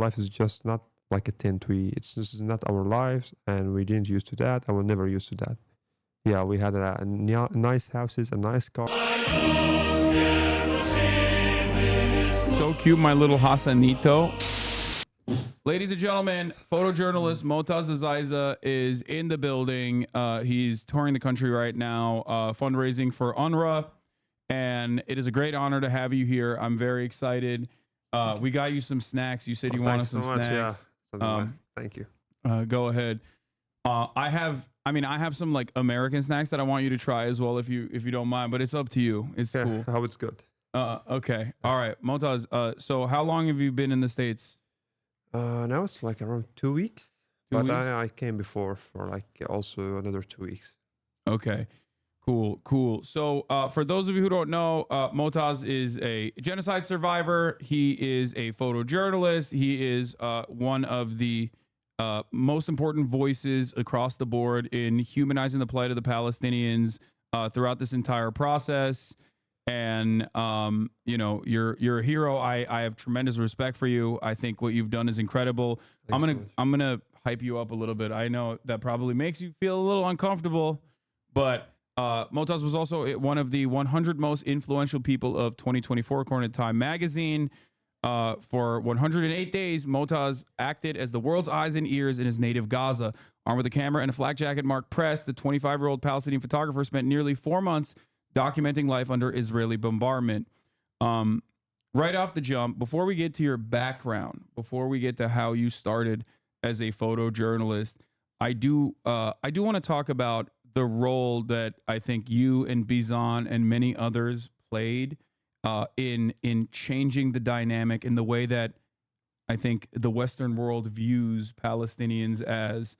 life is just not like a tent. This is not our lives, and we didn't used to that. I will never used to that. Yeah, we had nice houses, a nice car. So cute, my little Hasanito. Ladies and gentlemen, photojournalist Motaz Aziza is in the building. He's touring the country right now, fundraising for UNRWA, and it is a great honor to have you here. I'm very excited. We got you some snacks. You said you wanted some snacks. Yeah. Thank you. Go ahead. I have some like American snacks that I want you to try as well, if you don't mind. But it's up to you. It's cool. How it's good. Okay. All right, Motaz. So how long have you been in the States? Now it's like around 2 weeks. I came before for like also another 2 weeks. Okay. Cool. So for those of you who don't know, Motaz is a genocide survivor. He is a photojournalist. He is one of the most important voices across the board in humanizing the plight of the Palestinians throughout this entire process. And you're a hero. I have tremendous respect for you. I think what you've done is incredible. Thanks I'm gonna hype you up a little bit. I know that probably makes you feel a little uncomfortable, but Motaz was also one of the 100 most influential people of 2024, according to Time magazine. For 108 days, Motaz acted as the world's eyes and ears in his native Gaza. Armed with a camera and a flak jacket marked press, the 25-year-old Palestinian photographer spent nearly 4 months documenting life under Israeli bombardment. Right off the jump, before we get to your background, before we get to how you started as a photojournalist, I do want to talk about the role that I think you and Bizan and many others played in changing the dynamic in the way that I think the Western world views Palestinians as,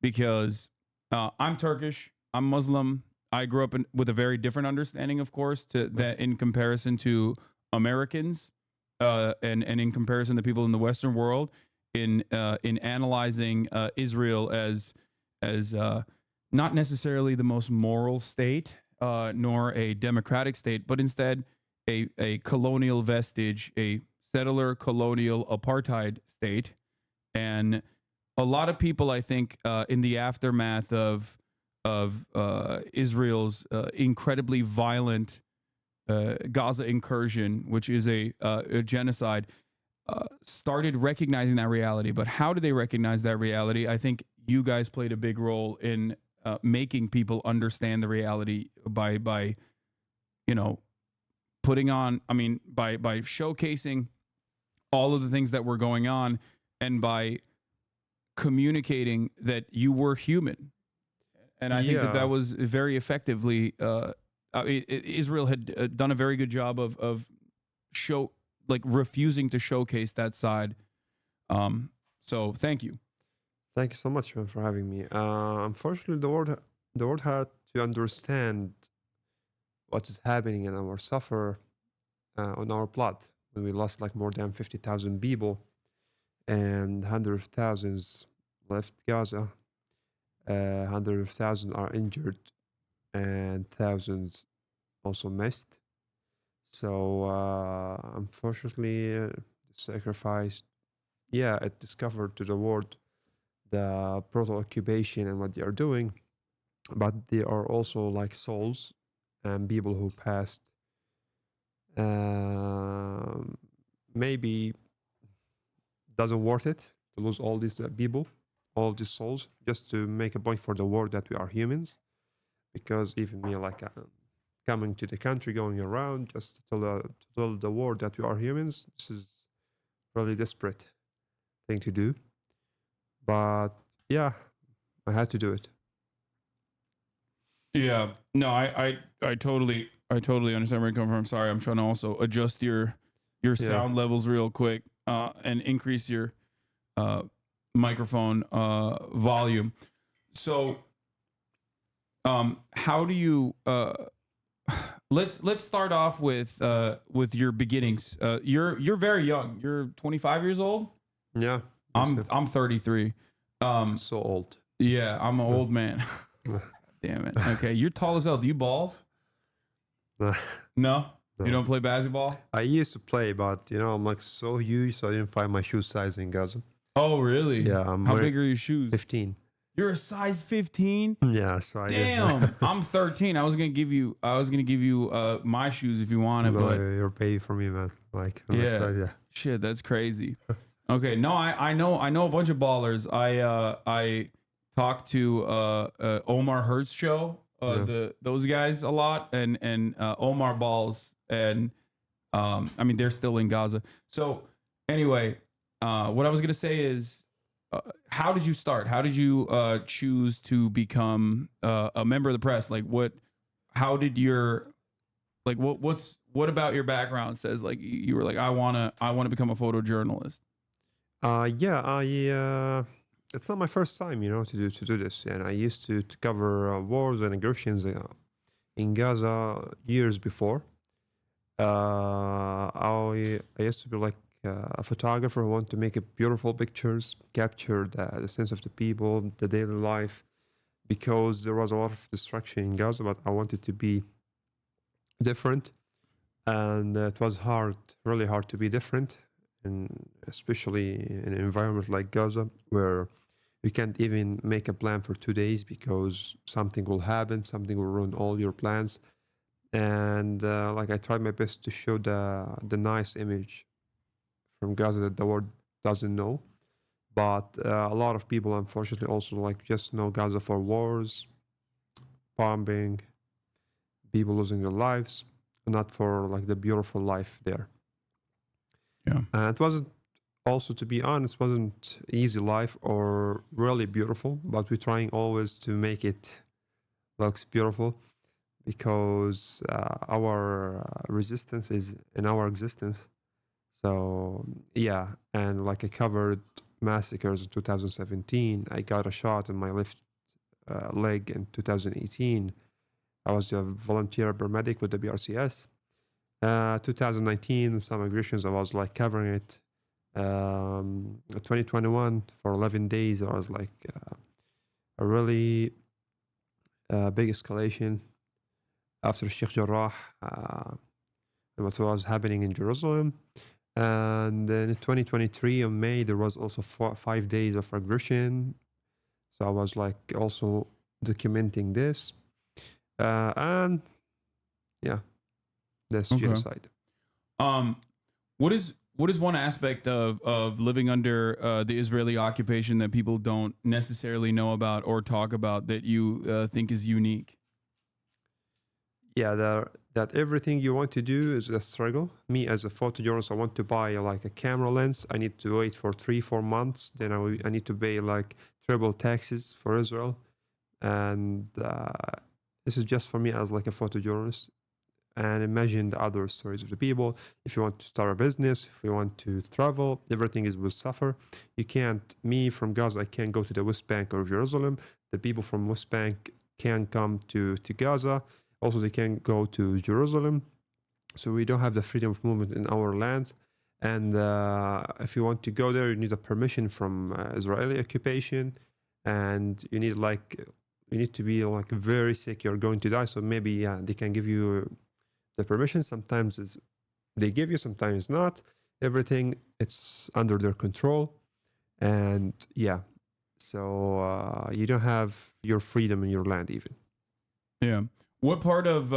because I'm Turkish, I'm Muslim. I grew up with a very different understanding, of course, to that in comparison to Americans, and in comparison to people in the Western world, in analyzing Israel as not necessarily the most moral state, nor a democratic state, but instead a colonial vestige, a settler colonial apartheid state. And a lot of people, I think, in the aftermath of Israel's incredibly violent Gaza incursion, which is a genocide, started recognizing that reality. But how do they recognize that reality? I think you guys played a big role in making people understand the reality by putting on, by showcasing all of the things that were going on, and by communicating that you were human. And I think that was very effectively, Israel had done a very good job of refusing to showcase that side. So thank you. Thank you so much for having me. Unfortunately, the world had to understand what is happening in our suffer on our plot when we lost like more than 50,000 people, and hundreds of thousands left Gaza. 100,000 are injured, and thousands also missed. So unfortunately, sacrifice, it discovered to the world the proto-occupation and what they are doing, but there are also like souls and people who passed. Maybe doesn't worth it to lose all these people, all these souls, just to make a point for the world that we are humans. Because even me, like coming to the country, going around, just to tell the world that we are humans, this is really desperate thing to do. But yeah, I had to do it. Yeah, no, I totally understand where you're coming from. Sorry, I'm trying to also adjust your sound levels real quick and increase your microphone volume. So, how do you? Let's start off with your beginnings. You're very young. You're 25 years old. Yeah, I'm 33. So old. Yeah, I'm an old man. Damn it. Okay, you're tall as hell. Do you bald? No. You no. don't play basketball? I used to play, but I'm like so huge, so I didn't find my shoe size in Gaza. Oh, really? Yeah, I'm How wearing big are your shoes? 15. You're a size 15? Yeah, so I guess Damn, I'm 13. I was gonna give you my shoes if you wanted, no, but you're paying for me, man. Like on the yeah, side, yeah. shit, that's crazy. Okay, no, I know a bunch of ballers. I talked to Omar Hertz show, Yeah. those guys a lot, and Omar balls, and I mean they're still in Gaza. So anyway, what I was gonna say is, how did you start? How did you choose to become a member of the press? Like what? How did your like what about your background says like you were like I wanna become a photojournalist? Yeah, it's not my first time, to do this. And I used to cover wars and aggressions in Gaza years before. I used to be like a photographer who wanted to make beautiful pictures, capture the sense of the people, the daily life, because there was a lot of destruction in Gaza, but I wanted to be different. And it was hard, really hard to be different, and especially in an environment like Gaza, where you can't even make a plan for 2 days because something will happen, something will ruin all your plans. And like I tried my best to show the nice image from Gaza that the world doesn't know. But a lot of people, unfortunately, also like just know Gaza for wars, bombing, people losing their lives, not for like the beautiful life there. Yeah. And it wasn't also, to be honest, wasn't easy life or really beautiful, but we're trying always to make it looks beautiful because our resistance is in our existence. So yeah, and like I covered massacres in 2017. I got a shot in my left leg in 2018. I was a volunteer paramedic with the BRCS. 2019, some aggressions, I was like covering it. 2021 for 11 days, I was like a really big escalation after Sheikh Jarrah, and what was happening in Jerusalem. And then in 2023 in May, there was also 5 days of aggression. So I was like also documenting this. And yeah, that's Okay. genocide. What is one aspect of living under the Israeli occupation that people don't necessarily know about or talk about that you think is unique? Yeah, that everything you want to do is a struggle. Me as a photojournalist, I want to buy like a camera lens. I need to wait for 3-4 months. Then I need to pay like triple taxes for Israel. And this is just for me as like a photojournalist. And imagine the other stories of the people. If you want to start a business, if you want to travel, everything will suffer. You can't, me from Gaza, I can't go to the West Bank or Jerusalem. The people from West Bank can't come to Gaza. Also, they can't go to Jerusalem. So we don't have the freedom of movement in our land. And if you want to go there, you need a permission from Israeli occupation. And you need to be like very sick. You're going to die. So maybe they can give you the permission. Sometimes they give you, sometimes not. Everything, it's under their control. And yeah, so you don't have your freedom in your land even. Yeah. What part of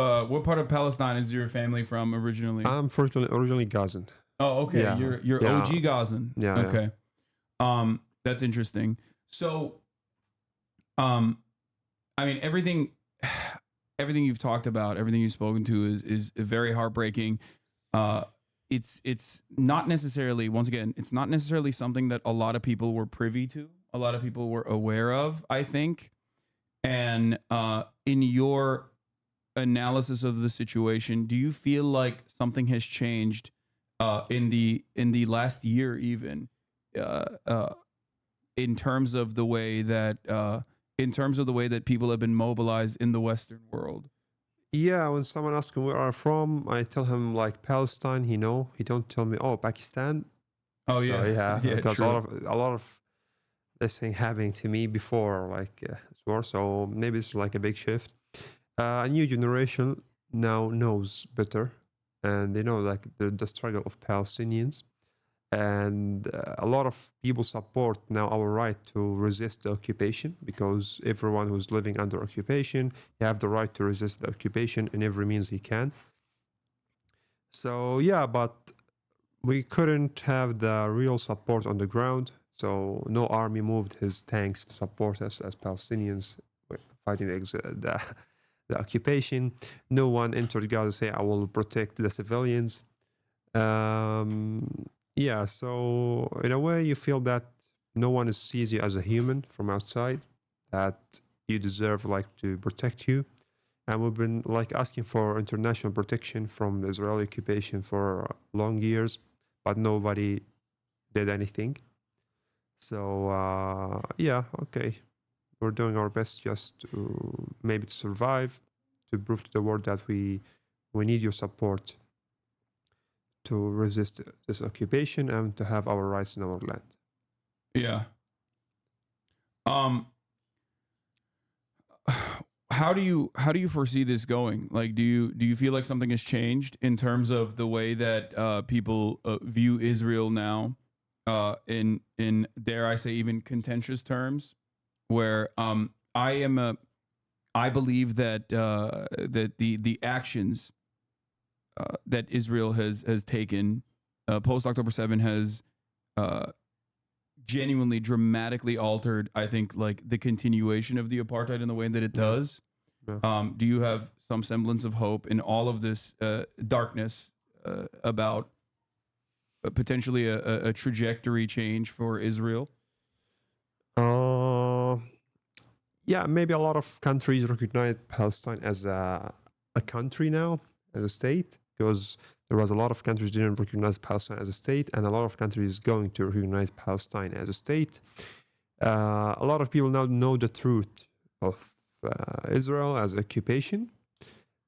Palestine is your family from originally? I'm originally Gazan. Oh, okay. Yeah. You're Yeah. OG Gazan. Yeah. Okay. That's interesting. So, I mean, everything you've talked about, everything you've spoken to is very heartbreaking. It's not necessarily, once again, it's not necessarily something that a lot of people were privy to, a lot of people were aware of, I think. And in your analysis of the situation, do you feel like something has changed in the last year, even in terms of the way that people have been mobilized in the Western world? Yeah, when someone asks me where I'm from, I tell him like Palestine. He don't tell me, oh, Pakistan. Oh So, yeah, yeah, because true. a lot of this thing happening to me before like this war. So maybe it's like a big shift. A new generation now knows better. and they know like the struggle of Palestinians. And a lot of people support now our right to resist the occupation, because everyone who's living under occupation, you have the right to resist the occupation in every means he can. So yeah, but we couldn't have the real support on the ground. So no army moved his tanks to support us as Palestinians fighting the occupation. No one entered Gaza to say, I will protect the civilians. Yeah, so in a way, you feel that no one sees you as a human from outside, that you deserve like to protect you. And we've been like asking for international protection from the Israeli occupation for long years, but nobody did anything. So yeah, okay, we're doing our best just to maybe to survive, to prove to the world that we need your support to resist this occupation and to have our rights in our land. Yeah. How do you foresee this going? Like, do you feel like something has changed in terms of the way that people view Israel now, in dare I say even contentious terms, where I believe that that the actions that Israel has taken post October 7 has genuinely dramatically altered, I think, like the continuation of the apartheid in the way that it does. Yeah. Do you have some semblance of hope in all of this darkness about potentially a trajectory change for Israel? Yeah, maybe a lot of countries recognize Palestine as a country now, as a state, because there was a lot of countries didn't recognize Palestine as a state, and a lot of countries going to recognize Palestine as a state. A lot of people now know the truth of Israel as occupation,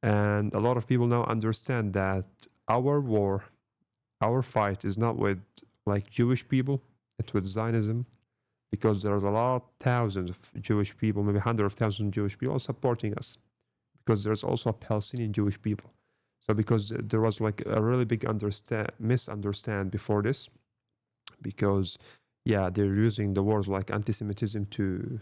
and a lot of people now understand that our war, our fight is not with like Jewish people, it's with Zionism, because there's a lot, thousands of Jewish people, maybe hundreds of thousands of Jewish people supporting us, because there's also a Palestinian Jewish people. So because there was like a really big misunderstand before this, because yeah, they're using the words like anti-Semitism to,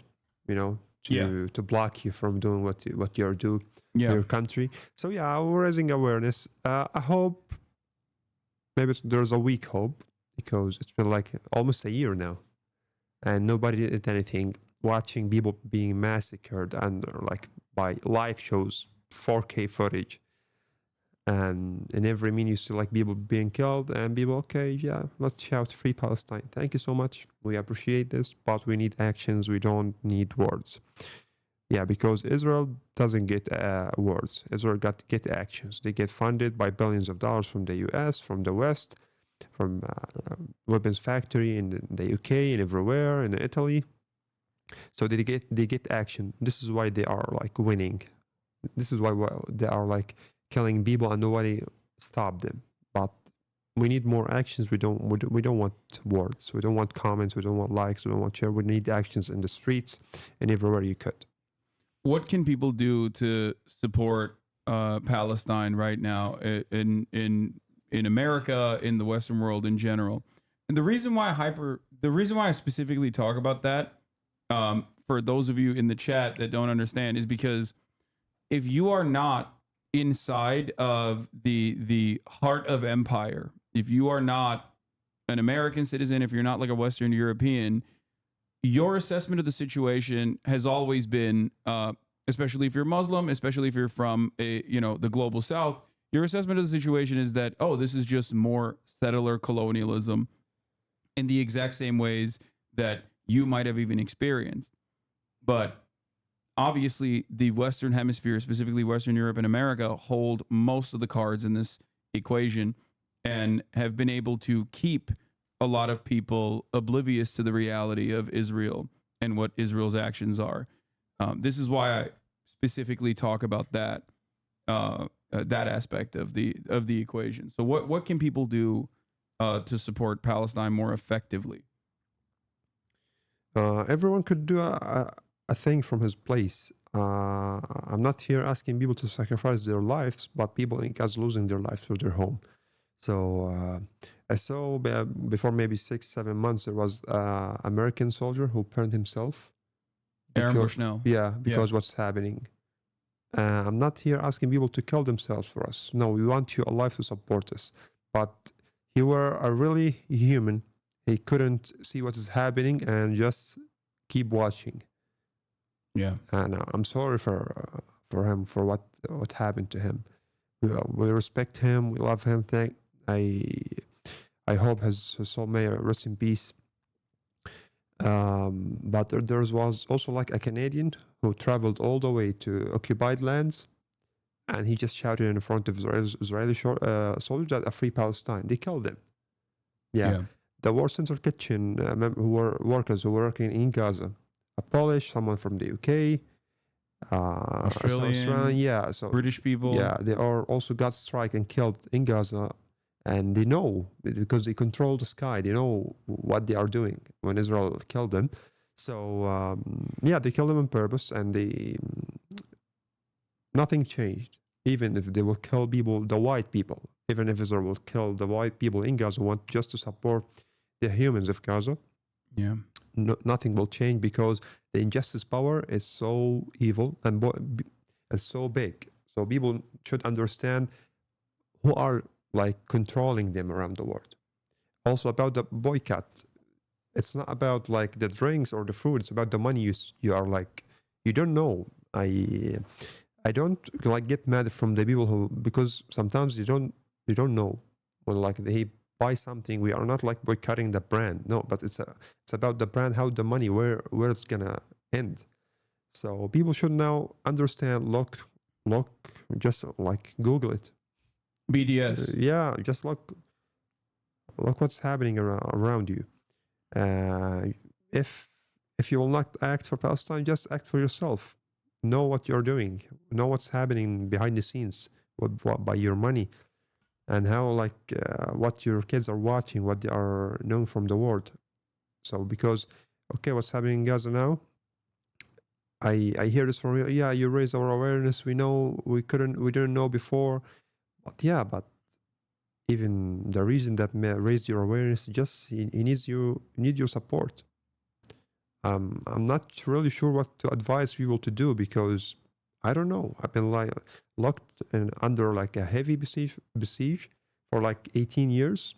you know, to block you from doing what you're doing in your country. So yeah, we're raising awareness. I hope maybe there's a weak hope, because it's been like almost a year now, and nobody did anything. Watching people being massacred and like by live shows, 4K footage, and in every minute you see like people being killed, and people, okay, yeah, let's shout free Palestine. Thank you so much. We appreciate this, but we need actions. We don't need words. Yeah, because Israel doesn't get words. Israel get actions. They get funded by billions of dollars from the US, from the West, from weapons factory in the UK and everywhere, in Italy. So they get action. This is why they are like winning. This is why they are like killing people and nobody stopped them. But we need more actions. We don't want words. We don't want comments. We don't want likes. We don't want share. We need actions in the streets and everywhere you could. What can people do to support Palestine right now in America, in the Western world in general? And the reason why I specifically talk about that, for those of you in the chat that don't understand, is because if you are not inside of the heart of empire, if you are not an American citizen, if you're not like a Western European, your assessment of the situation has always been, especially if you're Muslim, especially if you're from the global South, your assessment of the situation is that, oh, this is just more settler colonialism in the exact same ways that you might have even experienced. But obviously, the Western Hemisphere, specifically Western Europe and America, hold most of the cards in this equation and have been able to keep a lot of people oblivious to the reality of Israel and what Israel's actions are. This is why I specifically talk about that aspect of the equation. So what can people do to support Palestine more effectively? Everyone could do a thing from his place. I'm not here asking people to sacrifice their lives, but people in Gaza losing their lives for their home. So I saw before maybe 6-7 months there was American soldier who burned himself. Aaron Bushnell. Yeah, because what's happening. I'm not here asking people to kill themselves for us. No, we want you alive to support us. But he were a really human. He couldn't see what is happening and just keep watching. Yeah. And I'm sorry for him, for what happened to him. We respect him. We love him. I hope his soul may rest in peace. But there was also like a Canadian who traveled all the way to occupied lands, and he just shouted in front of Israeli soldiers that a free Palestine. They killed him. Yeah. The War Center Kitchen who were workers who were working in Gaza, a Polish, someone from the UK, Australian, yeah, so British people. Yeah, they are also got strike and killed in Gaza, and they know because they control the sky. They know what they are doing when Israel killed them. So they killed them on purpose, and nothing changed. Even if they will kill people, the white people, even if Israel will kill the white people in Gaza, want just to support the humans of Gaza. Yeah. Nothing will change because the injustice power is so evil and so big. So people should understand who are like controlling them around the world. Also about the boycott, it's not about like the drinks or the food. It's about the money you are like, you don't know. I don't like get mad from the people who, because sometimes you don't know when like they buy something. We are not like boycotting the brand, no, but it's about the brand, how the money, where it's gonna end. So people should now understand. Look, just like Google it. BDS. Yeah, just look what's happening around you. If you will not act for Palestine, just act for yourself. Know what you're doing. Know what's happening behind the scenes by your money. And how what your kids are watching, what they are knowing from the world. So because what's happening in Gaza now? I hear this from you. Yeah, you raise our awareness. We know we didn't know before, but even the reason that raised your awareness, just he needs you. Need your support. I'm not really sure what to advise people to do because I don't know. I've been like locked under like a heavy besiege for like 18 years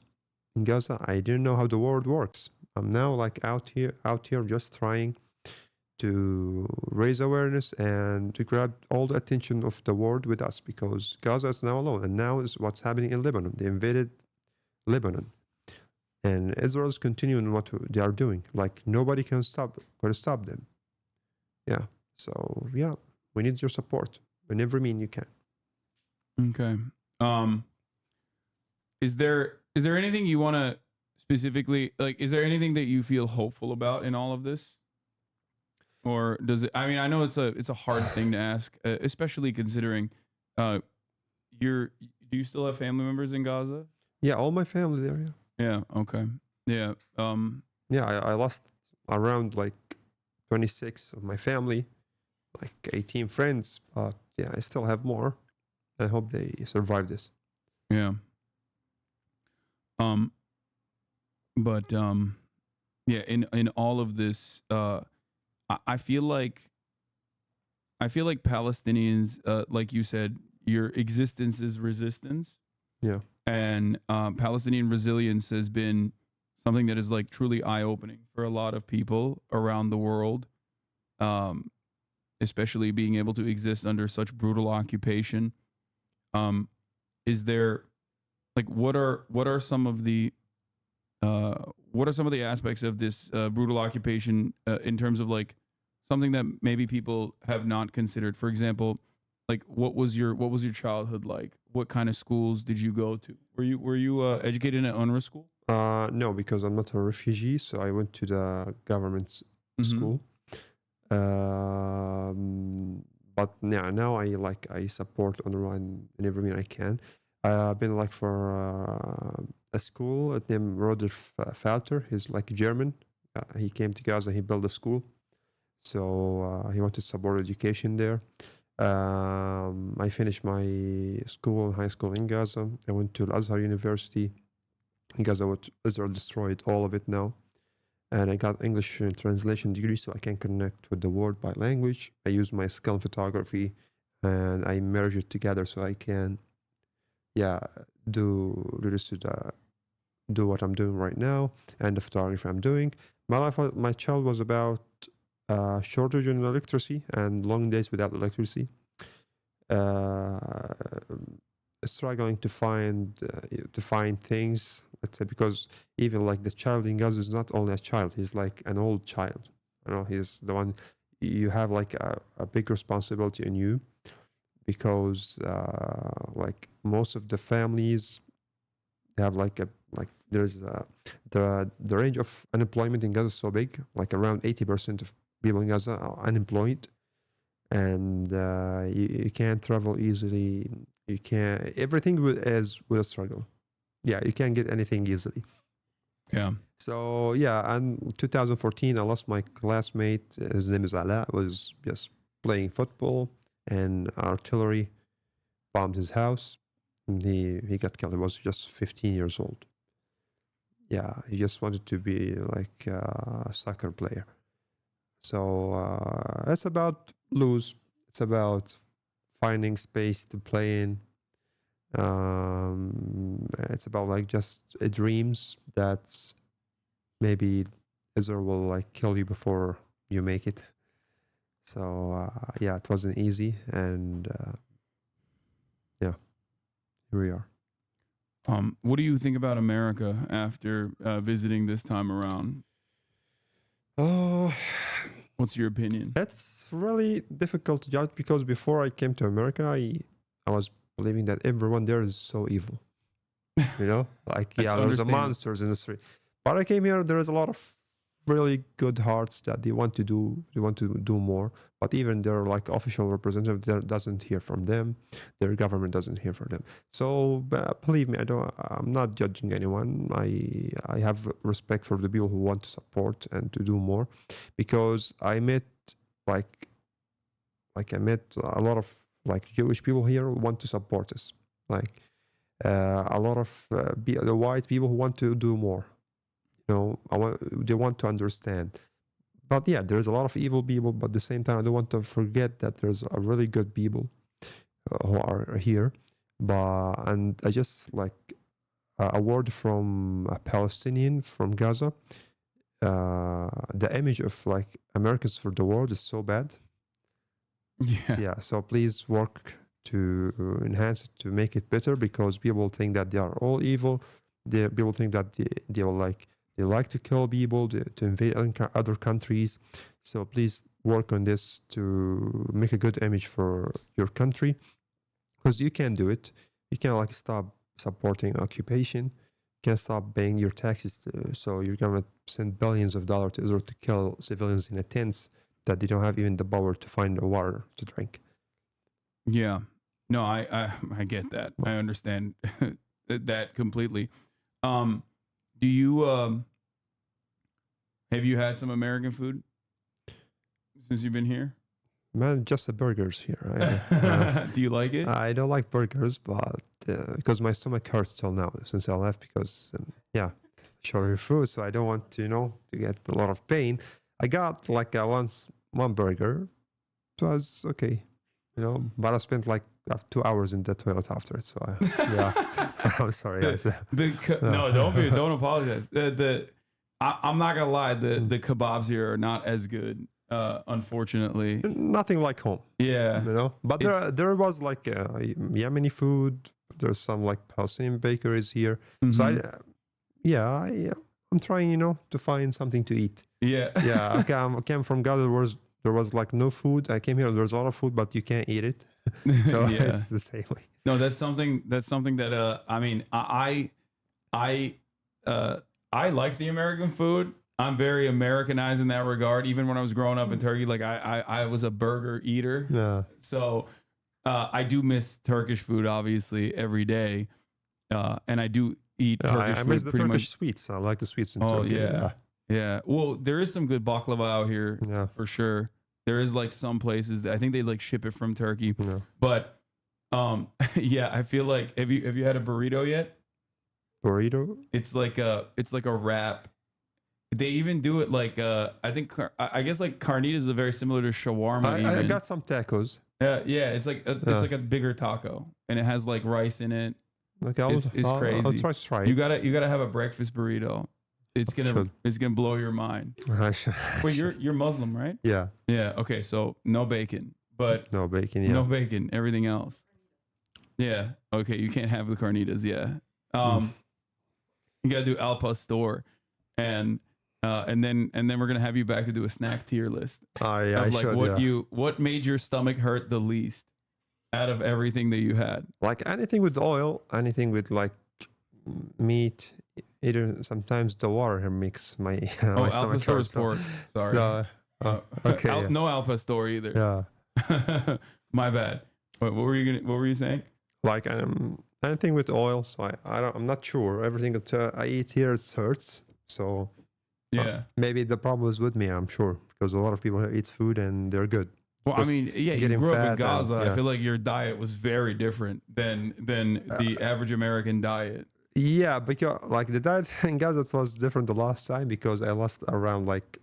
in Gaza. I didn't know how the world works. I'm now like out here just trying to raise awareness and to grab all the attention of the world with us because Gaza is now alone. And now is what's happening in Lebanon. They invaded Lebanon. And Israel is continuing what they are doing. Like nobody can stop them. Yeah. So yeah. We need your support in every mean you can. Okay. Is there anything you want to specifically like? Is there anything that you feel hopeful about in all of this, or does it? I mean, I know it's a hard thing to ask, especially considering do you still have family members in Gaza? Yeah, all my family there. Yeah. Yeah. Okay. Yeah. Yeah, I lost around like 26 of my family. Like 18 friends, but yeah, I still have more. I hope they survive this. Yeah. Yeah, in all of this, I feel like Palestinians, like you said, your existence is resistance. Yeah. And Palestinian resilience has been something that is like truly eye-opening for a lot of people around the world. Especially being able to exist under such brutal occupation. Is there like what are some of the aspects of this brutal occupation in terms of like something that maybe people have not considered? For example, like what was your childhood like? What kind of schools did you go to? Were you educated in UNRWA school? No, because I'm not a refugee, so I went to the government school. But yeah, now I support UNRWA in every mean I can. I've been like for a school named Rodolf Falter. He's like German. He came to Gaza. He built a school. So he wanted to support education there. I finished my school, high school in Gaza. I went to Al Azhar University in Gaza, which Israel destroyed all of it now. And I got English translation degree, so I can connect with the world by language. I use my skill in photography, and I merge it together so I can, do what I'm doing right now and the photography I'm doing. My child was about shortage in electricity and long days without electricity. Struggling to find things. Let's say, because even like the child in Gaza is not only a child; he's like an old child. He's the one. You have like a big responsibility on you, because like most of the families have there's the range of unemployment in Gaza is so big, like around 80% of people in Gaza are unemployed, and you can't travel easily. You can't, everything is with a struggle. Yeah, you can't get anything easily. Yeah. So yeah, and 2014, I lost my classmate. His name is Ala. Was just playing football, and artillery bombed his house, and he got killed. He was just 15 years old. Yeah, he just wanted to be like a soccer player. So it's about lose. It's about finding space to play in. It's about like just dreams that maybe Israel will like kill you before you make it. So yeah, it wasn't easy, and yeah, here we are. What do you think about America after visiting this time around? Oh, what's your opinion? That's really difficult to judge, because before I came to America, I was believing that everyone there is so evil. Like there's the monsters in the street. But I came here, there is a lot of really good hearts that they want to do more. But even their like official representative doesn't hear from them. Their government doesn't hear from them. So believe me, I'm not judging anyone. I have respect for the people who want to support and to do more, because I met like I met a lot of like Jewish people here who want to support us. Like a lot of the white people who want to do more. They want to understand. But yeah, there's a lot of evil people, but at the same time, I don't want to forget that there's a really good people who are here. And I just like a word from a Palestinian from Gaza. The image of like Americans for the world is so bad. Yeah. So please work to enhance it, to make it better, because people think that they are all evil. People think that they like to kill people, to invade other countries. So please work on this to make a good image for your country, because you can do it. You can like stop supporting occupation. You can stop paying your taxes. So you're gonna send billions of dollars to Israel to kill civilians in a tents that they don't have even the power to find a water to drink. Yeah. No, I get that. I understand that completely. Do you have you had some American food since you've been here? Man, just the burgers here. Do you like it? I don't like burgers, but because my stomach hurts till now since I left, because shortage of food, so I don't want to get a lot of pain. I got like one burger. It was okay, but I spent like 2 hours in the toilet after it. So so I'm sorry, guys. No, don't apologize. I'm not gonna lie. The kebabs here are not as good, unfortunately. Nothing like home. Yeah, But there was like Yemeni food. There's some like Palestinian bakeries here. Mm-hmm. So I'm trying, to find something to eat. Yeah. Yeah. Okay. I came from Gaza. There was like no food. I came here. There's a lot of food, but you can't eat it. So it's the same way. No, that's something that I mean, I like the American food. I'm very Americanized in that regard. Even when I was growing up in Turkey, like I was a burger eater. Yeah. So I do miss Turkish food, obviously, every day. And I do eat Turkish food. I miss the pretty Turkish much. sweets. I like the sweets in Oh, Turkey. yeah. Yeah. Well, there is some good baklava out here Yeah. for sure. There is like some places that I think they like ship it from Turkey. Yeah. But yeah, I feel like have you had a burrito yet? Burrito. It's like a wrap. They even do it like I think I guess like carnitas are very similar to shawarma. I got some tacos. Yeah, it's like a bigger taco, and it has like rice in it. Okay, It's crazy. I'll try it. You gotta have a breakfast burrito. It's gonna blow your mind. Wait, you're Muslim, right? Yeah. Yeah. Okay, so no bacon, but No bacon. Yeah. no bacon. Everything else. Yeah. Okay, you can't have the carnitas. Yeah. You gotta do al pastor, and then we're gonna have you back to do a snack tier list Yeah, of like what made your stomach hurt the least out of everything that you had. Like anything with oil, anything with like meat. Either sometimes the water makes my my Al stomach pastor hurt. is pork. Sorry. Okay. No al pastor either. Yeah. My bad. What were you saying? Like anything with oil. So I'm not sure. Everything that I eat here hurts. So Yeah. maybe the problem is with me. I'm sure because a lot of people eat food and they're good. Well, I mean, yeah, you getting grew up in fat Gaza. and- I feel like your diet was very different than the average American diet. Yeah, because like the diet in Gaza was different the last time because I lost around like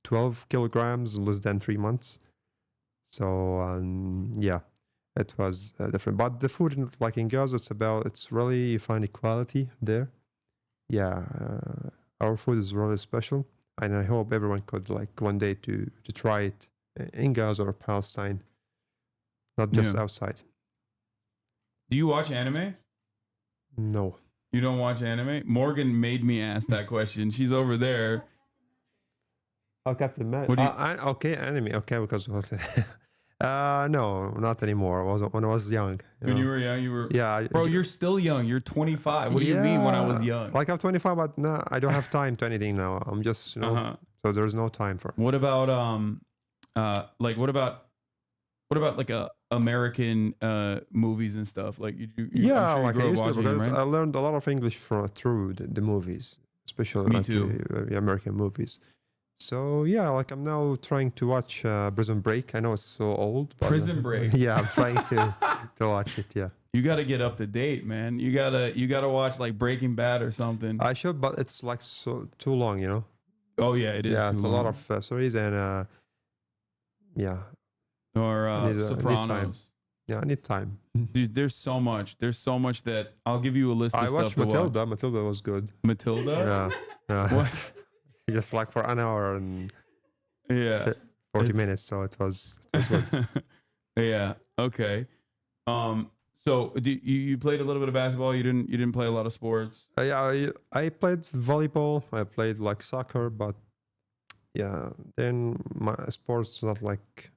12 kilograms in less than 3 months. So yeah, it was different. But the food like in Gaza, it's really you find equality there. Yeah, our food is really special, and I hope everyone could like one day to try it in Gaza or Palestine, not just outside. Do you watch anime? No. You don't watch anime? Morgan made me ask that question. She's over there. Oh, Captain Man. What do you- Okay, anime. Okay, because no, not anymore. When I was young. When you were young, you were. Yeah. Bro, you're still young. You're 25. What do you mean when I was young? Like I'm 25, but no, I don't have time to anything now. I'm just, so there's no time for. What about what about like American movies and stuff? Like you Yeah, I'm sure you like grew I up used to, watching them, because right? I learned a lot of English through the movies, especially Me like too. the American movies. So yeah, like I'm now trying to watch Prison Break. I know it's so old. But, Prison Break. Yeah, I'm trying to watch it. Yeah, You got to get up to date, man. You gotta watch like Breaking Bad or something. I should, but it's like so too long, you know. Oh yeah, it is. Yeah, too it's long. a lot of stories and yeah, Or I need time. Sopranos. Yeah, I need time. Dude, there's so much. There's so much that I'll give you a list of I stuff watched to watch. Matilda. Matilda was good. Matilda? Yeah. What? Just like for an hour and Yeah. 40 It's- minutes, so it was good. Yeah. Okay. So you played a little bit of basketball. You didn't play a lot of sports. Yeah, I played volleyball. I played like soccer, but yeah, then my sports not like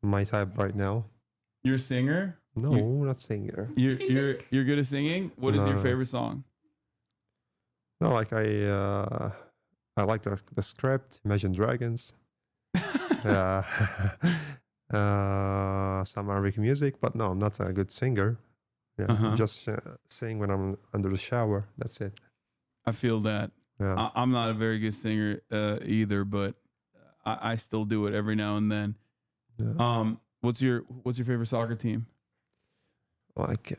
my type right now. You're a singer. No, not singer. You're good at singing. What is your No. favorite song? No, like I like the script, Imagine Dragons. Some Arabic music, but no, I'm not a good singer. Yeah, just sing when I'm under the shower. That's it. I feel that. Yeah. I'm not a very good singer either, but I still do it every now and then. Yeah. What's your favorite soccer team? Like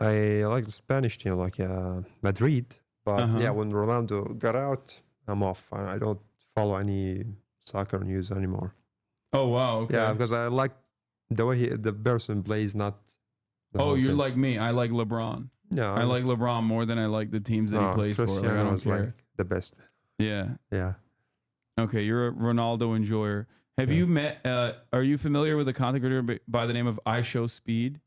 I like the Spanish team, like Madrid. But yeah, when Ronaldo got out, I'm off. I don't follow any soccer news anymore. Oh wow. Okay. Yeah, because I like the way the person plays, not. The Oh, whole you're thing. like me. I like LeBron. Yeah, I like LeBron more than I like the teams that he plays for. Like, I Cristiano don't is care. like the best. Yeah. Yeah. Okay, you're a Ronaldo enjoyer. Have you met? Are you familiar with a content creator by the name of I Show Speed?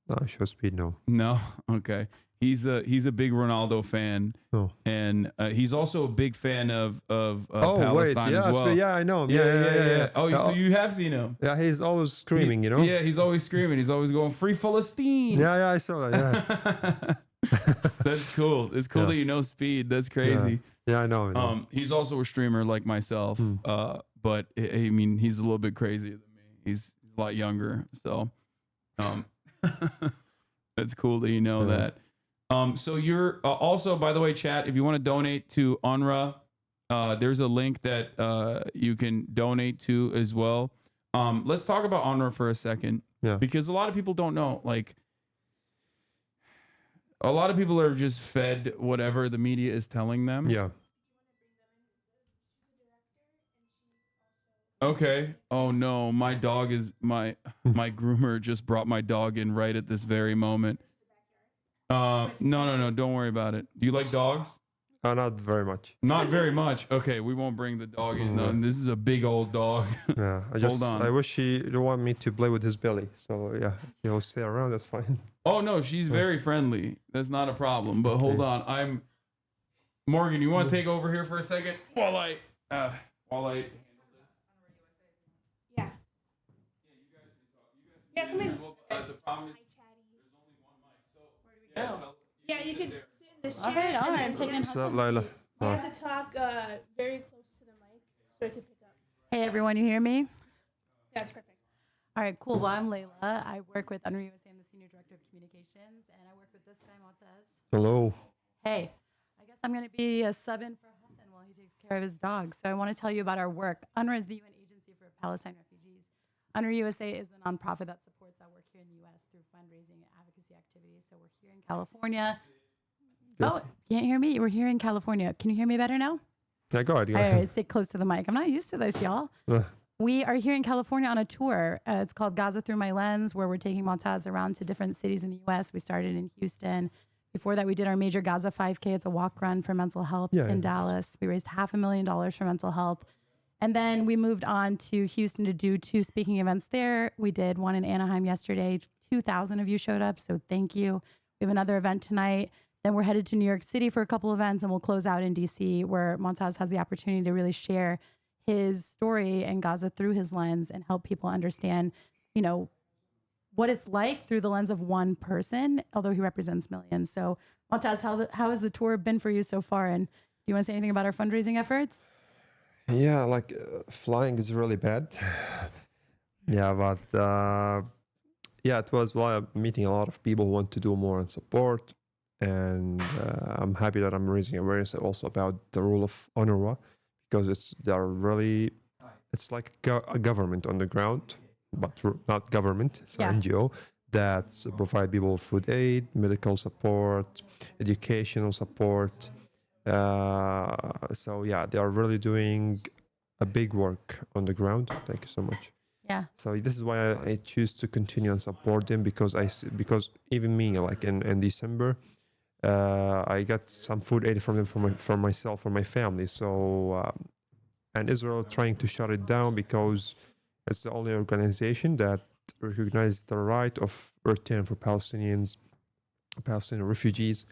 No, show speed. No. No. Okay. He's a big Ronaldo fan, No. and he's also a big fan of Oh Palestine wait, yeah, as well. yeah, I know him. Yeah. Oh, so you have seen him? Yeah, he's always screaming, you know. Yeah, he's always screaming. He's always going free Palestine. Yeah, I saw that. Yeah. That's cool. It's cool that you know Speed. That's crazy. Yeah, I know. He's also a streamer like myself. But I mean, he's a little bit crazier than me. He's a lot younger, so that's cool that you know that. So you're also, by the way, chat, if you want to donate to UNRWA, there's a link that you can donate to as well. Let's talk about UNRWA for a second, because a lot of people don't know. Like, a lot of people are just fed whatever the media is telling them. Yeah. Okay. Oh no, my dog is my groomer just brought my dog in right at this very moment. No, don't worry about it. Do you like dogs? Not very much. Not very much. Okay, we won't bring the dog in. No, this is a big old dog. Yeah, Hold on. I wish he don't want me to play with his belly. So yeah, he'll stay around. That's fine. Oh no, she's very friendly. That's not a problem. But hold on, Morgan. You want to take over here for a second while I handle this? Yeah. Yeah, come in. The problem is there's only one mic. So Yeah, you can sit in this chair. All right, and then I'm taking What's up, Layla? You have to talk very close to the mic so it can pick up. Hey, everyone, you hear me? Yeah, it's perfect. All right, cool. Well, I'm Layla. I work with UNRWA. I'm the Senior Director of Communications, and I work with this guy, Motaz. Hello. Hey, I guess I'm going to be a sub-in for Hassan while he takes care of his dog. So I want to tell you about our work. UNRWA is the UN Agency for Palestine Refugees. UNRWA USA is the nonprofit that supports our work here in the U.S. through fundraising and advocacy activities. So we're here in California. Oh, you can't hear me? We're here in California. Can you hear me better now? Yeah, go ahead. All right, stay close to the mic. I'm not used to this, y'all. Uh, We are here in California on a tour. It's called Gaza Through My Lens, where we're taking Motaz around to different cities in the U.S. We started in Houston. Before that, we did our major Gaza 5K. It's a walk run for mental health in Dallas. We raised $500,000 for mental health. And then we moved on to Houston to do 2 speaking events there. We did one in Anaheim yesterday. 2,000 of you showed up, so thank you. We have another event tonight. Then we're headed to New York City for a couple events, and we'll close out in D.C., where Motaz has the opportunity to really share his story in Gaza through his lens and help people understand, you know, what it's like through the lens of one person, although he represents millions. So, Motaz, how has the tour been for you so far? And do you want to say anything about our fundraising efforts? Yeah, like flying is really bad. Yeah, but it was meeting a lot of people who want to do more and support. And I'm happy that I'm raising awareness also about the role of UNRWA, because it's like a government on the ground, but not government. It's an NGO that provide people food aid, medical support, educational support. So yeah, they are really doing a big work on the ground. Thank you so much. Yeah. So this is why I choose to continue and support them, because even me, like in December, I got some food aid from them for myself, for my family. So and Israel trying to shut it down because it's the only organization that recognizes the right of return for Palestinian refugees.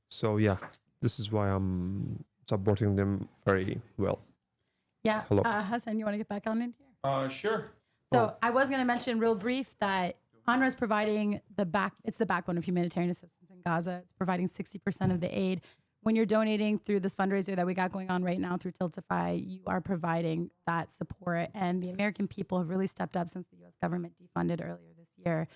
So yeah, this is why I'm supporting them very well. Yeah. Hello. Hassan, you want to get back on in here? Sure. So I was going to mention real brief that UNRWA is providing it's the backbone of humanitarian assistance in Gaza. It's providing 60% of the aid. When you're donating through this fundraiser that we got going on right now through Tiltify, you are providing that support. And the American people have really stepped up since the U.S. government defunded earlier this year.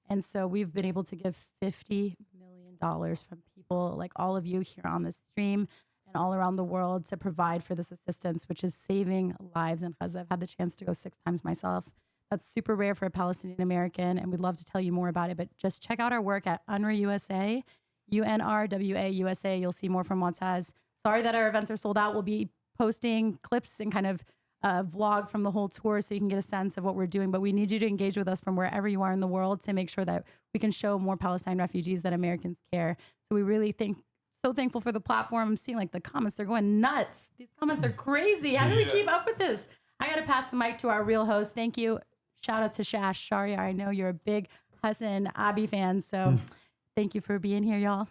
And so we've been able to give $50 million from people like all of you here on this stream and all around the world to provide for this assistance, which is saving lives in Gaza. I've had the chance to go 6 times myself. That's super rare for a Palestinian American, and we'd love to tell you more about it. But just check out our work at UNRWA USA, UNRWA USA. You'll see more from Motaz. Sorry that our events are sold out. We'll be posting clips and kind of vlog from the whole tour so you can get a sense of what we're doing. But we need you to engage with us from wherever you are in the world to make sure that we can show more Palestine refugees that Americans care. So we really so thankful for the platform. I'm seeing like the comments, they're going nuts. These comments are crazy. How do we keep up with this? I got to pass the mic to our real host. Thank you. Shout out to Shash. Sharia, I know you're a big Hasanabi fan, so thank you for being here, y'all.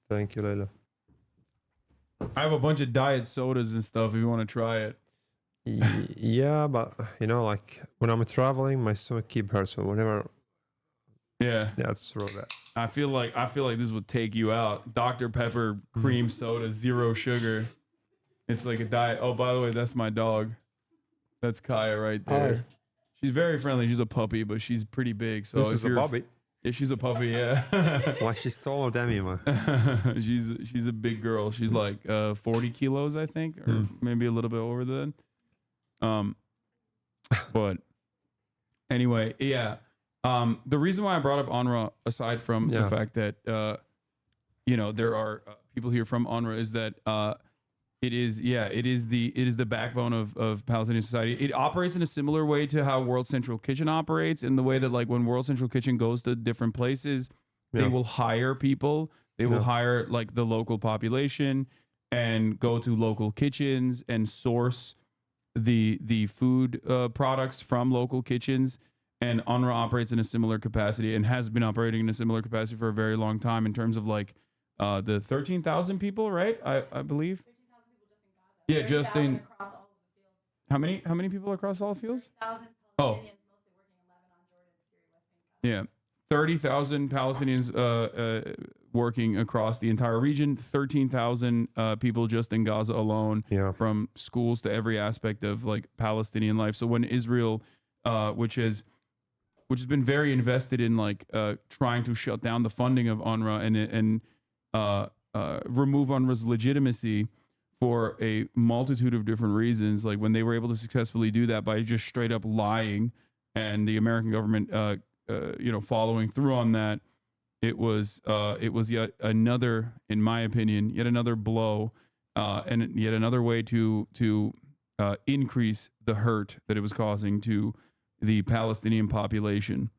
Thank you, Layla. I have a bunch of diet sodas and stuff if you want to try it. Yeah, but like when I'm traveling, my stomach keep hurts. So whenever, let's throw that. I feel like this would take you out. Dr. Pepper cream soda, 0 sugar. It's like a diet. Oh, by the way, that's my dog. That's Kaya right there. Hi. She's very friendly. She's a puppy, but she's pretty big. So This is a puppy. Yeah, she's a puppy. Yeah. Like she's taller than me, man. She's a big girl. She's like 40 kilos, I think, or maybe a little bit over that. But anyway, yeah. The reason why I brought up UNRWA, aside from the fact that there are people here from UNRWA, is that it is the backbone of Palestinian society. It operates in a similar way to how World Central Kitchen operates, in the way that like when World Central Kitchen goes to different places, they will hire people. They will hire like the local population and go to local kitchens and source the food products from local kitchens. And UNRWA operates in a similar capacity and has been operating in a similar capacity for a very long time in terms of like the 13,000 people, right? I believe. 13,000 people just in Gaza. Yeah, just in across all of the fields. How many people across all the fields? 30,000 Palestinians, mostly working in Lebanon, Jordan, Syria, West Bank. Yeah, 30,000 Palestinians working across the entire region. 13,000 people just in Gaza alone. Yeah. From schools to every aspect of like Palestinian life. So when Israel, which has been very invested in like trying to shut down the funding of UNRWA and remove UNRWA's legitimacy for a multitude of different reasons. Like when they were able to successfully do that by just straight up lying, and the American government, following through on that, it was yet another, in my opinion, yet another blow, and yet another way to increase the hurt that it was causing to the Palestinian population.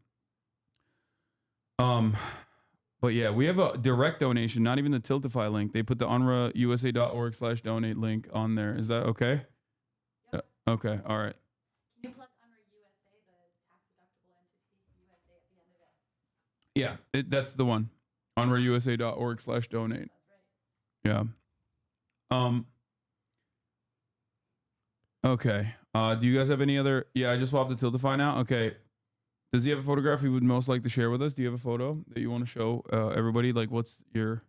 But yeah, we have a direct donation, not even the Tiltify link. They put the UNRWAUSA.org/donate link on there. Is that okay? Yep. Okay. All right. Can you plug UNRWA USA, the tax deductible entity USA at the end of it? Yeah, that's the one. UNRWAUSA.org/donate. That's right. Yeah. Okay. Do you guys have any other? Yeah, I just swapped the Tiltify now. Okay. Does he have a photograph he would most like to share with us? Do you have a photo that you want to show everybody? Like, what's your?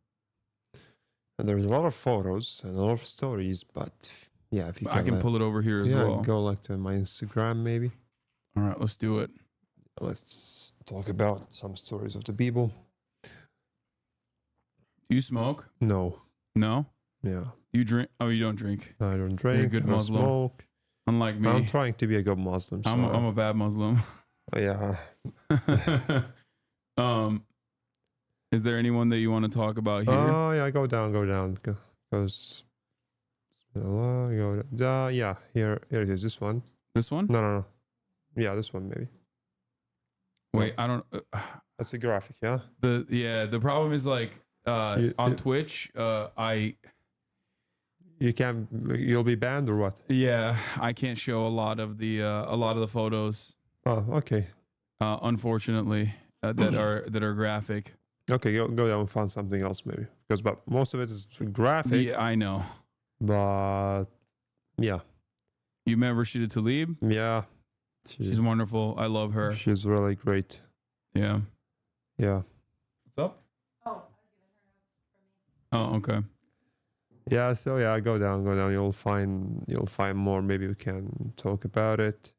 And there's a lot of photos and a lot of stories, but yeah, if you can, I can pull it over here as well. Go like to my Instagram maybe. All right, let's do it. Let's talk about some stories of the people. Do you smoke? No. No? Yeah. You drink? Oh, you don't drink. I don't drink. You're a good Muslim. Smoke. Unlike me. I'm trying to be a good Muslim. So I'm a bad Muslim. Yeah. Is there anyone that you want to talk about here? Oh yeah, go down. Because yeah, here it is. This one. This one? No. Yeah, this one maybe. Wait, I don't. That's a graphic, yeah. The problem is like on Twitch, you'll be banned or what? Yeah, I can't show a lot of the photos. Oh, okay. Unfortunately, that are graphic. Okay, go down and find something else maybe, but most of it is graphic. Yeah, I know. But yeah. You met Rashida Tlaib? Yeah. She's wonderful. I love her. She's really great. Yeah. Yeah. What's up? Oh, okay. Yeah, so yeah, go down. You'll find more. Maybe we can talk about it.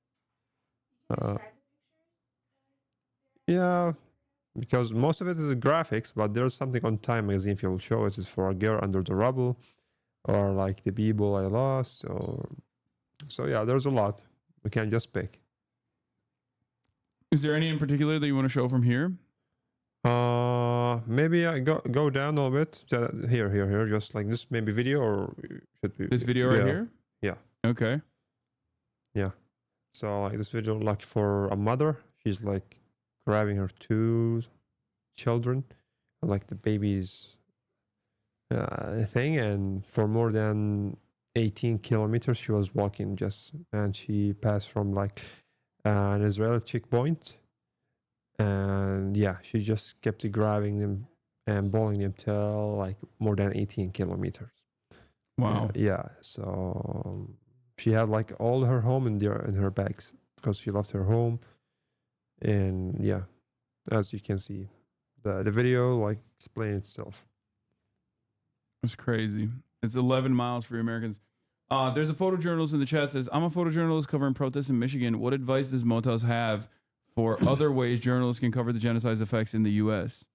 Yeah, because most of it is graphics, but there's something on Time magazine. If you'll show it, is for a girl under the rubble, or like the people I lost, or so yeah. There's a lot. We can't just pick. Is there any in particular that you want to show from here? Maybe I go down a little bit. Here. Just like this, maybe video, or should be this video right here. Yeah. Okay. Yeah. So like this video, like for a mother, she's like grabbing her two children, like the baby's thing, and for more than 18 kilometers she was walking and she passed from like an Israeli checkpoint, and yeah, she just kept grabbing them and bowling them till like more than 18 kilometers. Wow. Yeah. So she had like all her home in her bags because she left her home. And yeah, as you can see, the video like explains itself. It's crazy. It's 11 miles for Americans. There's a photojournalist in the chat says, I'm a photojournalist covering protests in Michigan. What advice does Motaz have for other ways journalists can cover the genocide's effects in the U.S.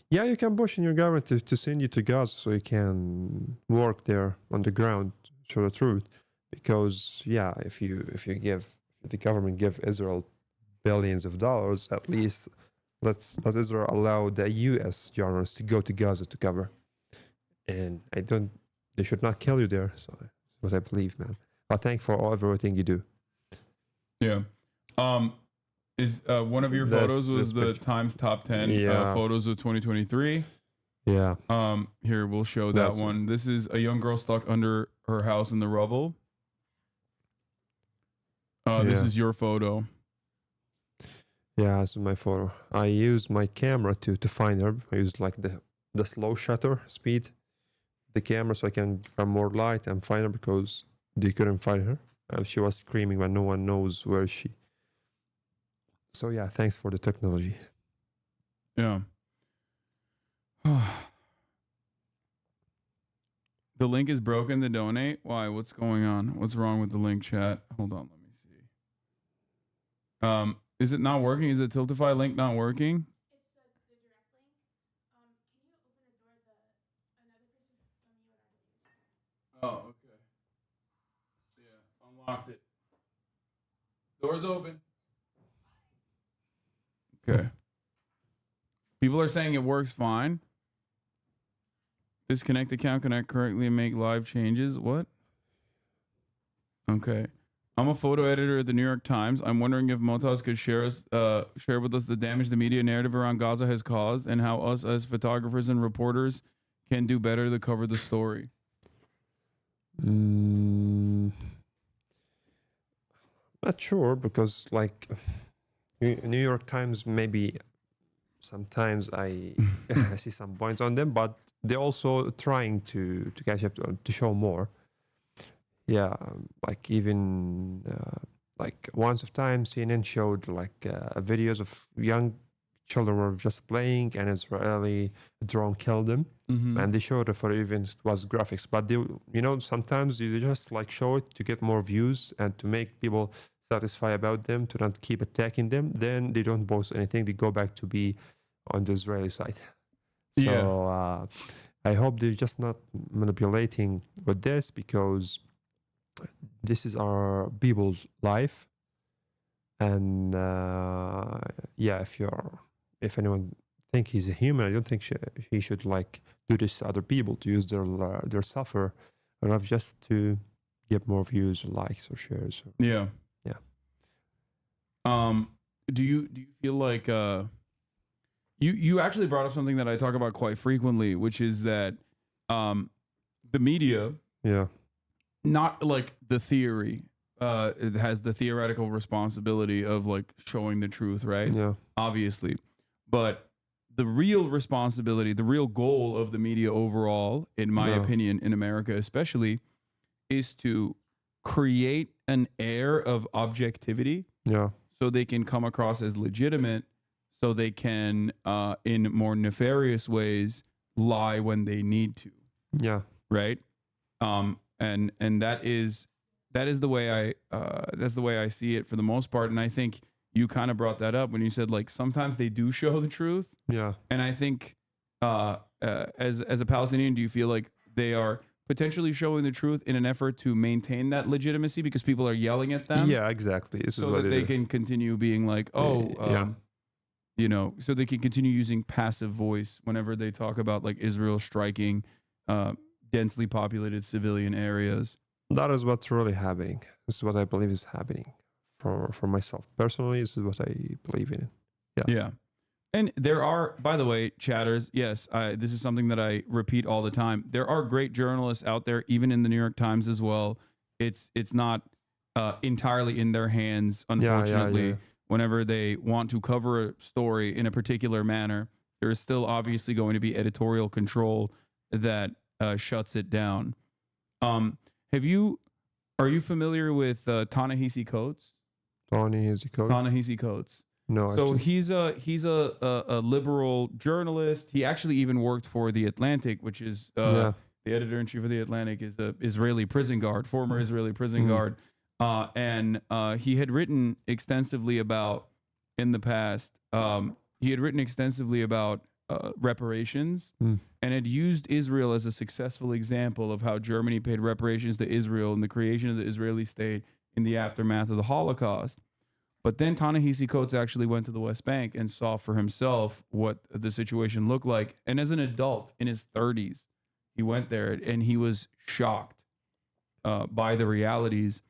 Yeah, you can push in your government to send you to Gaza so you can work there on the ground, show the truth. Because yeah, if the government give Israel billions of dollars, at least let Israel allow the U.S. journalists to go to Gaza to cover. And they should not kill you there. So that's what I believe, man. But thank for everything you do. Yeah. Is one of your photos was the Times top 10 photos of 2023? Yeah. Here we'll show that one. This is a young girl stuck under her house in the rubble. This is your photo. Yeah, this is my photo. I used my camera to find her. I used like the slow shutter speed, the camera, so I can have more light and find her because they couldn't find her. She was screaming, but no one knows where is she. So yeah, thanks for the technology. Yeah. The link is broken to donate. Why? What's going on? What's wrong with the link, chat? Hold on, let me see. Is it not working? Is the Tiltify link not working? It's the direct link. Can you open the door? Another person from UNRWA. Oh, okay. Yeah, unlocked it. Door's open. Okay. People are saying it works fine. Disconnect account, connect correctly, and make live changes. What? Okay. I'm a photo editor at the New York Times. I'm wondering if Motaz could share with us the damage the media narrative around Gaza has caused and how us as photographers and reporters can do better to cover the story. Not sure because like New York Times, maybe sometimes I I see some points on them, but they're also trying to catch up to show more. Yeah, like even like once of time CNN showed like videos of young children were just playing and Israeli drone killed them, and they showed it for even it was graphics, but they sometimes you just like show it to get more views and to make people satisfied about them, to not keep attacking them. Then they don't post anything, they go back to be on the Israeli side. So I hope they're just not manipulating with this, because this is our people's life. And if anyone think he's a human, I don't think he should like do this to other people, to use their suffer, enough just to get more views or likes or shares. Yeah. Yeah. Do you feel like you actually brought up something that I talk about quite frequently, which is that the media, not like the theory, it has the theoretical responsibility of like showing the truth, right? Yeah. Obviously. But the real responsibility, the real goal of the media overall, in my opinion, in America especially, is to create an air of objectivity. Yeah. So they can come across as legitimate, so they can, in more nefarious ways, lie when they need to. Yeah. Right. And that is the way I see it for the most part. And I think you kind of brought that up when you said like sometimes they do show the truth. Yeah. And I think as a Palestinian, do you feel like they are potentially showing the truth in an effort to maintain that legitimacy because people are yelling at them? Yeah, exactly. So that they can continue being like, so they can continue using passive voice whenever they talk about like Israel striking densely populated civilian areas. That is what's really happening. This is what I believe is happening for myself. Personally, this is what I believe in. Yeah. And there are, by the way, chatters, yes, this is something that I repeat all the time. There are great journalists out there, even in the New York Times as well. It's not entirely in their hands, unfortunately. Whenever they want to cover a story in a particular manner, there is still obviously going to be editorial control that shuts it down. Are you familiar with Ta-Nehisi Coates? Ta-Nehisi Coates. No. So actually. he's a liberal journalist. He actually even worked for The Atlantic, which is the editor-in-chief of The Atlantic is the Israeli prison guard, former Israeli prison guard. And he had written extensively about in the past, he had written extensively about reparations and had used Israel as a successful example of how Germany paid reparations to Israel in the creation of the Israeli state in the aftermath of the Holocaust. But then Ta-Nehisi Coates actually went to the West Bank and saw for himself what the situation looked like. And as an adult in his 30s, he went there and he was shocked by the realities.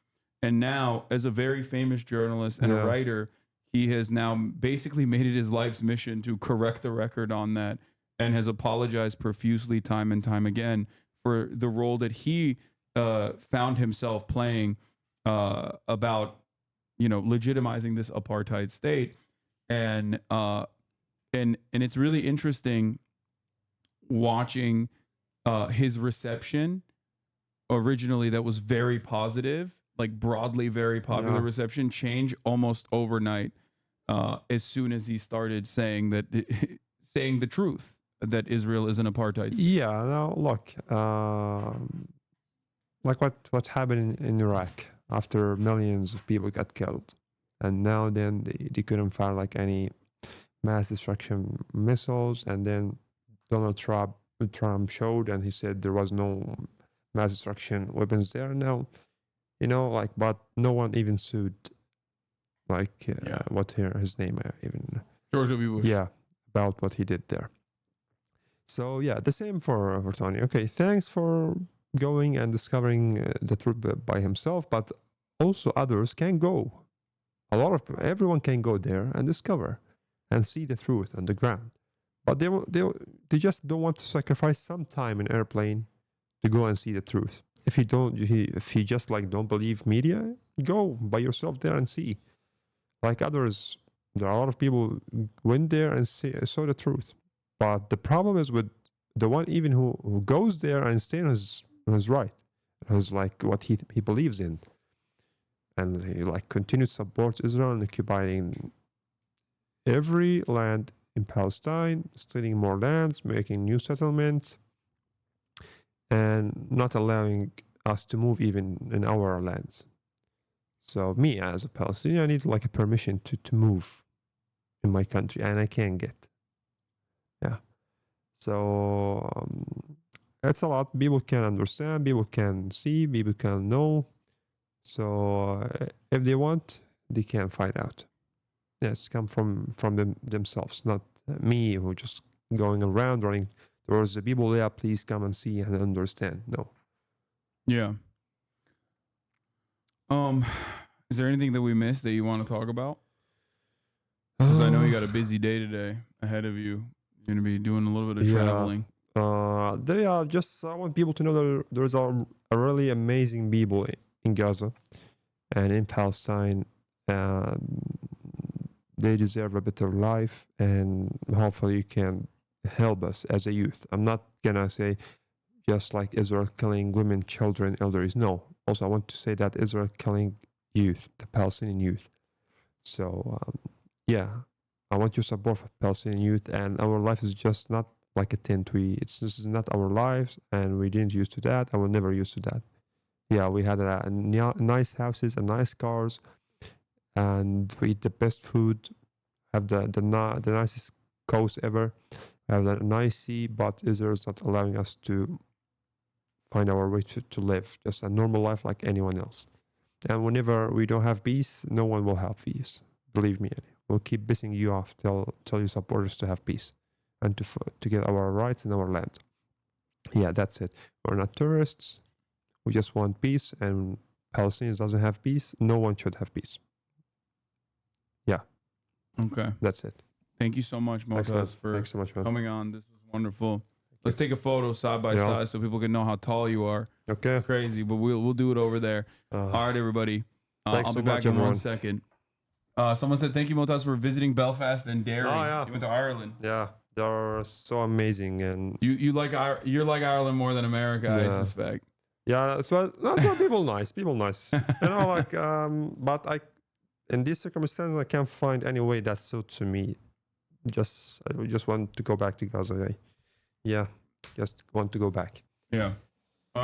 And now, as a very famous journalist and a writer, he has now basically made it his life's mission to correct the record on that and has apologized profusely time and time again for the role that he found himself playing about legitimizing this apartheid state. And it's really interesting watching his reception. Originally, that was very positive, like broadly very popular reception, change almost overnight as soon as he started saying the truth that Israel is an apartheid state. Yeah, now look, like what happened in Iraq after millions of people got killed, and now then they couldn't fire like any mass destruction missiles, and then Donald Trump showed and he said there was no mass destruction weapons there. Now, but no one even sued, what here his name even George W. Bush. Yeah, about what he did there. So yeah, the same for Tony. Okay, thanks for going and discovering the truth by himself, but also others can go. Everyone can go there and discover and see the truth on the ground. But they just don't want to sacrifice some time in airplane to go and see the truth. If you just don't believe media, go by yourself there and see. Like others, there are a lot of people went there and saw the truth. But the problem is with the one even who goes there and stays on his right, who's what he believes in, and he continues to support Israel and occupying every land in Palestine, stealing more lands, making new settlements, and not allowing us to move even in our lands. So me as a Palestinian, I need a permission to move in my country, and I can't get. Yeah. So it's a lot. People can understand, people can see, people can know. So if they want, they can find out. Yeah, it's come from themselves, not me who just going around running towards the people. Yeah, please come and see and understand. No. Yeah. Is there anything that we missed that you want to talk about? Because I know you got a busy day today ahead of you. You're gonna be doing a little bit of traveling. I want people to know that there's a really amazing people in Gaza and in Palestine. They deserve a better life, and hopefully you can help us as a youth. I'm not gonna say just like Israel killing women, children, elders. No. Also, I want to say that Israel killing youth, the Palestinian youth. So, I want your support for Palestinian youth, and our life is just not like a tent. This is not our lives, and we didn't used to that. I will never used to that. Yeah, we had nice houses and nice cars, and we eat the best food, have the nicest coast ever, have the nice sea, but Israel is not allowing us to find our way to live just a normal life like anyone else. And whenever we don't have peace, no one will have peace. Believe me, we'll keep pissing you off till you support us to have peace and to get our rights in our land. Yeah, that's it. We're not terrorists. We just want peace, and Palestinians doesn't have peace. No one should have peace. Yeah. Okay. That's it. Thank you so much, Motaz, for so much, coming on. This was wonderful. Let's take a photo side by side so people can know how tall you are. Okay. It's crazy, but we'll do it over there. All right, everybody. I'll be back in 1 second. Someone said, thank you, Motaz, for visiting Belfast and Derry. Oh, yeah. You went to Ireland. Yeah, they're so amazing. And you're like Ireland more than America, I suspect. Yeah, so people nice. But in these circumstances, I can't find any way that suits to me. I just want to go back to Gaza. Yeah, just want to go back. Yeah.